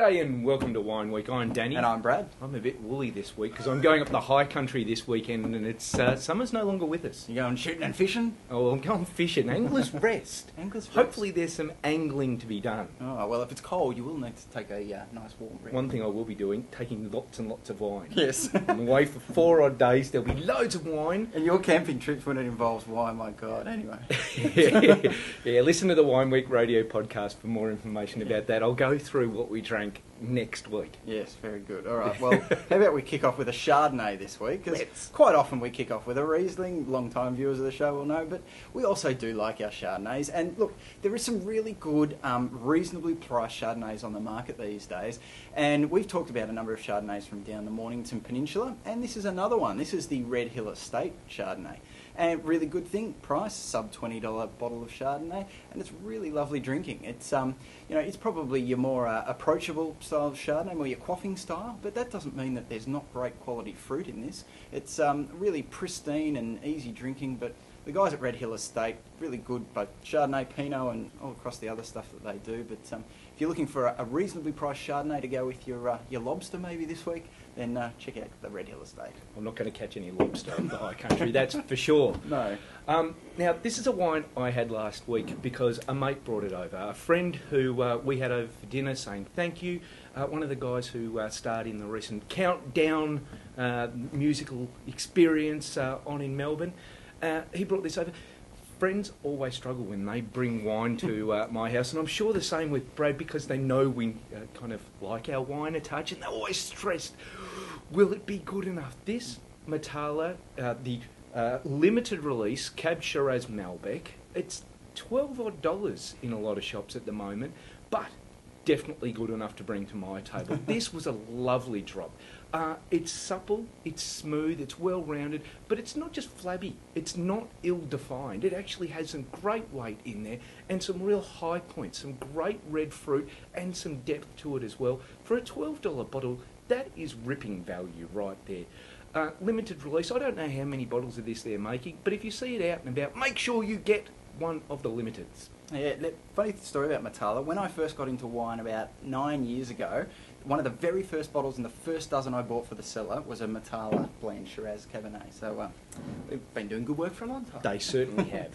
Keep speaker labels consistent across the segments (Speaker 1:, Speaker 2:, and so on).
Speaker 1: G'day and welcome to Wine Week. I'm Danny.
Speaker 2: And I'm Brad.
Speaker 1: I'm a bit woolly this week because I'm going up the high country this weekend and it's summer's no longer with us.
Speaker 2: You going shooting and fishing?
Speaker 1: Oh, well, I'm going fishing. Angler's rest.
Speaker 2: Angler's rest.
Speaker 1: Hopefully there's some angling to be done.
Speaker 2: Oh, well, if it's cold, you will need to take a nice warm breath.
Speaker 1: One thing I will be doing, taking lots and lots of wine.
Speaker 2: Yes.
Speaker 1: I'm away for 4 odd days. There'll be loads of wine.
Speaker 2: And your camping trips when it involves wine, my God, anyway.
Speaker 1: Yeah, listen to the Wine Week radio podcast for more information about that. I'll go through what we drank next week.
Speaker 2: Yes, very good. All right, well, how about we kick off with a Chardonnay this week? Because quite often we kick off with a Riesling. Long-time viewers of the show will know, but we also do like our Chardonnays. And look, there is some really good, reasonably priced Chardonnays on the market these days. And we've talked about a number of Chardonnays from down the Mornington Peninsula, and this is another one. This is the Red Hill Estate Chardonnay. And really good thing, price, sub $20 bottle of Chardonnay, and it's really lovely drinking. It's it's probably your more approachable style of Chardonnay, more your quaffing style, but that doesn't mean that there's not great quality fruit in this. It's really pristine and easy drinking, but the guys at Red Hill Estate, really good, both Chardonnay, Pinot, and all across the other stuff that they do. But if you're looking for a reasonably priced Chardonnay to go with your lobster maybe this week, then check out the Red Hill Estate.
Speaker 1: I'm not going to catch any lobster in the high country, that's for sure.
Speaker 2: No.
Speaker 1: Now, this is a wine I had last week because a mate brought it over. A friend who we had over for dinner saying thank you. One of the guys who starred in the recent Countdown musical experience on in Melbourne. He brought this over. Friends always struggle when they bring wine to my house, and I'm sure the same with Brad because they know we kind of like our wine a touch, and they're always stressed. Will it be good enough? This Metala, the limited release Cab Shiraz Malbec, it's $12 odd in a lot of shops at the moment, but definitely good enough to bring to my table. This was a lovely drop. It's supple, it's smooth, it's well-rounded, but it's not just flabby. It's not ill-defined. It actually has some great weight in there and some real high points, some great red fruit and some depth to it as well. For a $12 bottle, that is ripping value right there. Limited release, I don't know how many bottles of this they're making, but if you see it out and about, make sure you get one of the limiteds.
Speaker 2: Yeah, funny story about Metala. When I first got into wine about 9 years ago, one of the very first bottles in the first dozen I bought for the cellar was a Metala blend Shiraz Cabernet. So they've been doing good work for a long time.
Speaker 1: They certainly have.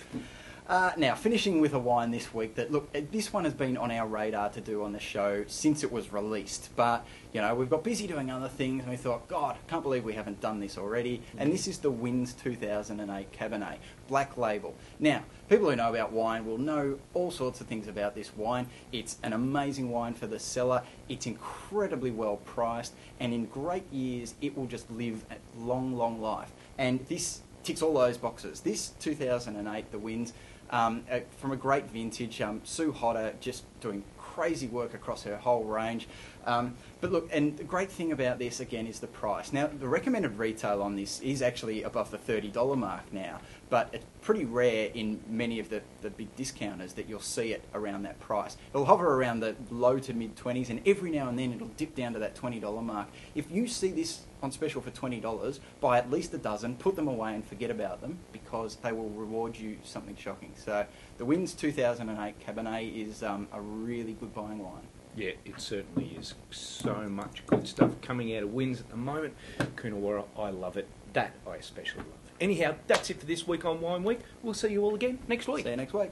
Speaker 2: Now, finishing with a wine this week that, look, this one has been on our radar to do on the show since it was released. But, you know, we've got busy doing other things and we thought, God, I can't believe we haven't done this already. And this is the Wynn's 2008 Cabernet, Black Label. Now, people who know about wine will know all sorts of things about this wine. It's an amazing wine for the cellar. It's incredibly well priced. And in great years, it will just live a long, long life. And this ticks all those boxes. This 2008, the Wynn's, from a great vintage, Sue Hodder just doing crazy work across her whole range. But look, and the great thing about this, again, is the price. Now, the recommended retail on this is actually above the $30 mark now, but it's pretty rare in many of the big discounters that you'll see it around that price. It'll hover around the low to mid-20s, and every now and then it'll dip down to that $20 mark. If you see this on special for $20, buy at least a dozen, put them away and forget about them, because they will reward you something shocking. So the Wynn's 2008 Cabernet is a really good buying wine.
Speaker 1: Yeah, it certainly is. So much good stuff coming out of Wynn's at the moment. Coonawarra, I love it. That I especially love. Anyhow, that's it for this week on Wine Week. We'll see you all again next week.
Speaker 2: See you next week.